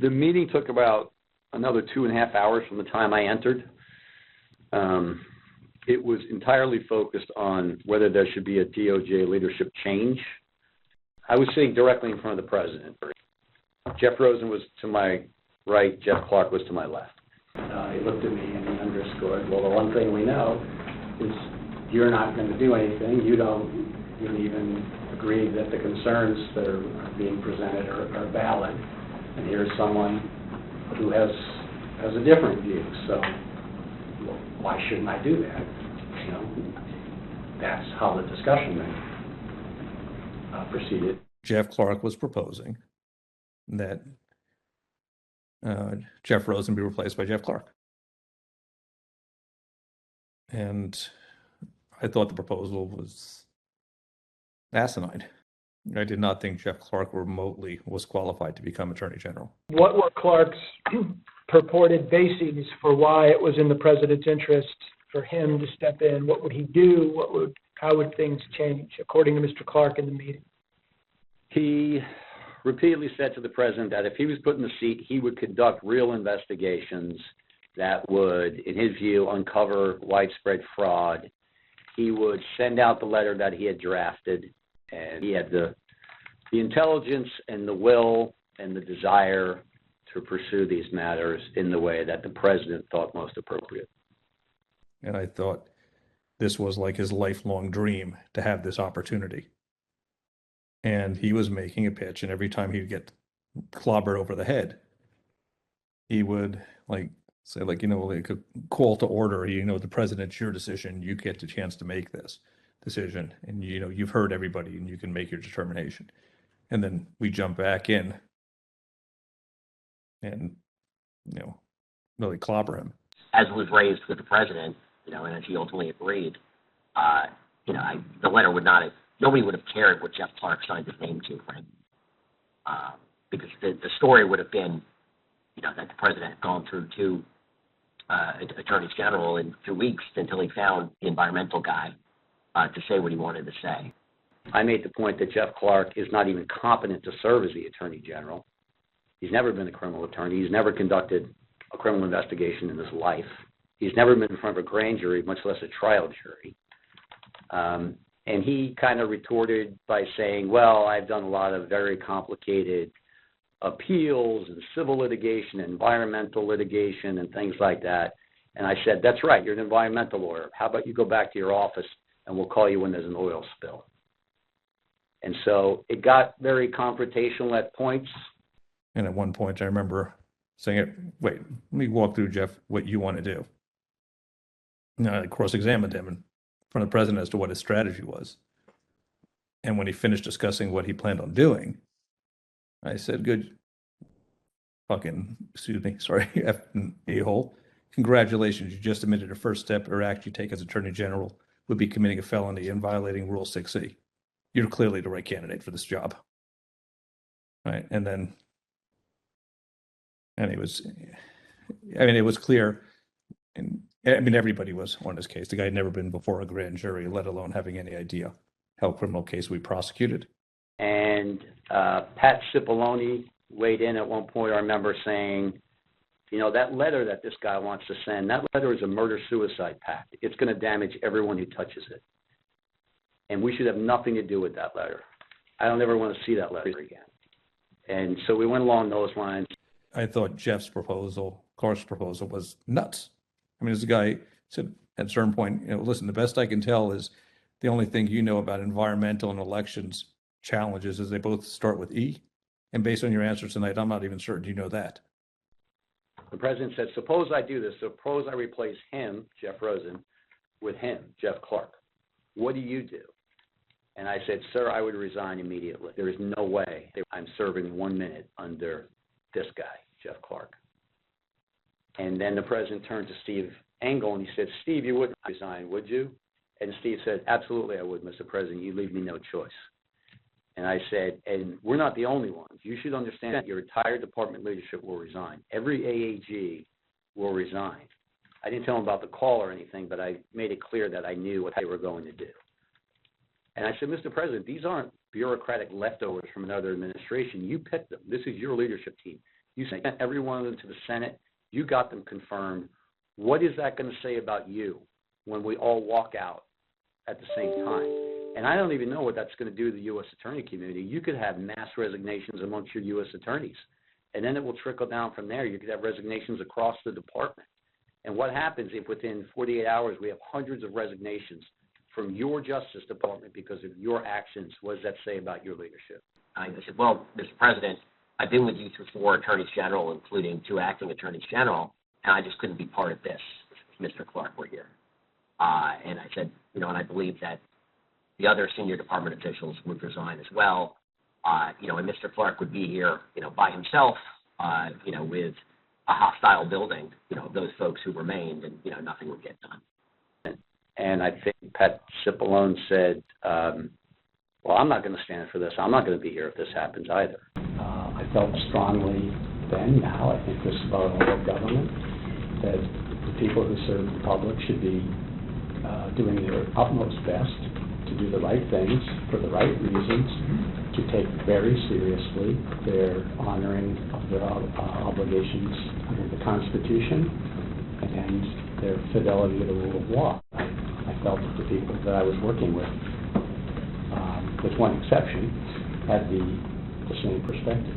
The meeting took about another 2.5 hours from the time I entered. It was entirely focused on whether there should be a DOJ leadership change. I was sitting directly in front of the president. Jeff Rosen was to my right, Jeff Clark was to my left. He looked at me and he underscored, well, the one thing we know is you're not going to do anything. You don't even agree that the concerns that are being presented are valid. And here's someone who has a different view. So why shouldn't I do that? You know, that's how the discussion then proceeded. Jeff Clark was proposing that Jeff Rosen be replaced by Jeff Clark. And I thought the proposal was asinine. I did not think Jeff Clark remotely was qualified to become Attorney General. What were Clark's purported bases for why it was in the president's interest for him to step in? What would he do? How would things change, according to Mr. Clark in the meeting? He repeatedly said to the president that if he was put in the seat, he would conduct real investigations that would, in his view, uncover widespread fraud. He would send out the letter that he had drafted, and he had the intelligence and the will and the desire to pursue these matters in the way that the president thought most appropriate. And I thought this was like his lifelong dream to have this opportunity. And he was making a pitch, and every time he'd get clobbered over the head, he would say, like a call to order, the president's your decision. You get the chance to make this decision. And, you've heard everybody and you can make your determination. And then we jump back in and, really clobber him. As was raised with the president, and as he ultimately agreed, the letter would not have, nobody would have cared what Jeff Clark signed his name to, right? Because the story would have been, that the president had gone through two attorneys general in 2 weeks until he found the environmental guy to say what he wanted to say. I made the point that Jeff Clark is not even competent to serve as the attorney general. He's never been a criminal attorney. He's never conducted a criminal investigation in his life. He's never been in front of a grand jury, much less a trial jury. And he kind of retorted by saying, well, I've done a lot of very complicated appeals and civil litigation, environmental litigation, and things like that. And I said, that's right, you're an environmental lawyer. How about you go back to your office and we'll call you when there's an oil spill? And so it got very confrontational at points. And at one point I remember saying, wait, let me walk through, Jeff, what you want to do. And I cross-examined him in front of the president as to what his strategy was. And when he finished discussing what he planned on doing, I said, good effing a-hole. Congratulations, you just admitted a first step or act you take as Attorney General would be committing a felony and violating Rule 6C. You're clearly the right candidate for this job. Right, it was clear, and everybody was on his case. The guy had never been before a grand jury, let alone having any idea how criminal case we prosecuted. And Pat Cipollone weighed in at one point. I remember saying, that letter that this guy wants to send, that letter is a murder-suicide pact. It's going to damage everyone who touches it. And we should have nothing to do with that letter. I don't ever want to see that letter again. And so we went along those lines. I thought Jeff's proposal, Clark's proposal, was nuts. This guy said at a certain point, listen, the best I can tell is the only thing you know about environmental and elections challenges is they both start with E. And based on your answers tonight, I'm not even certain you know that. The president said, suppose I do this. Suppose I replace him, Jeff Rosen, with him, Jeff Clark. What do you do? And I said, sir, I would resign immediately. There is no way I'm serving 1 minute under this guy, Jeff Clark. And then the president turned to Steve Engel and he said, Steve, you wouldn't resign, would you? And Steve said, absolutely I would, Mr. President. You leave me no choice. And I said, and we're not the only ones. You should understand that your entire department leadership will resign. Every AAG will resign. I didn't tell them about the call or anything, but I made it clear that I knew what they were going to do. And I said, Mr. President, these aren't bureaucratic leftovers from another administration. You picked them. This is your leadership team. You sent every one of them to the Senate. You got them confirmed. What is that going to say about you when we all walk out at the same time? And I don't even know what that's going to do to the U.S. attorney community. You could have mass resignations amongst your U.S. attorneys, and then it will trickle down from there. You could have resignations across the department. And what happens if within 48 hours we have hundreds of resignations from your Justice Department because of your actions? What does that say about your leadership? I said, well, Mr. President, I've been with you through 4 attorneys general, including 2 acting attorneys general, and I just couldn't be part of this if Mr. Clark were here. And I said, and I believe that the other senior department officials would resign as well, and Mr. Clark would be here, by himself, with a hostile building, those folks who remained, and, nothing would get done. And I think Pat Cipollone said, well, I'm not going to stand for this. I'm not going to be here if this happens either. I felt strongly then, now, I think this is about all of government, that the people who serve the public should be doing their utmost best to do the right things for the right reasons, to take very seriously their honoring of their obligations under the Constitution and their fidelity to the rule of law. I felt that the people that I was working with one exception, had the same perspective.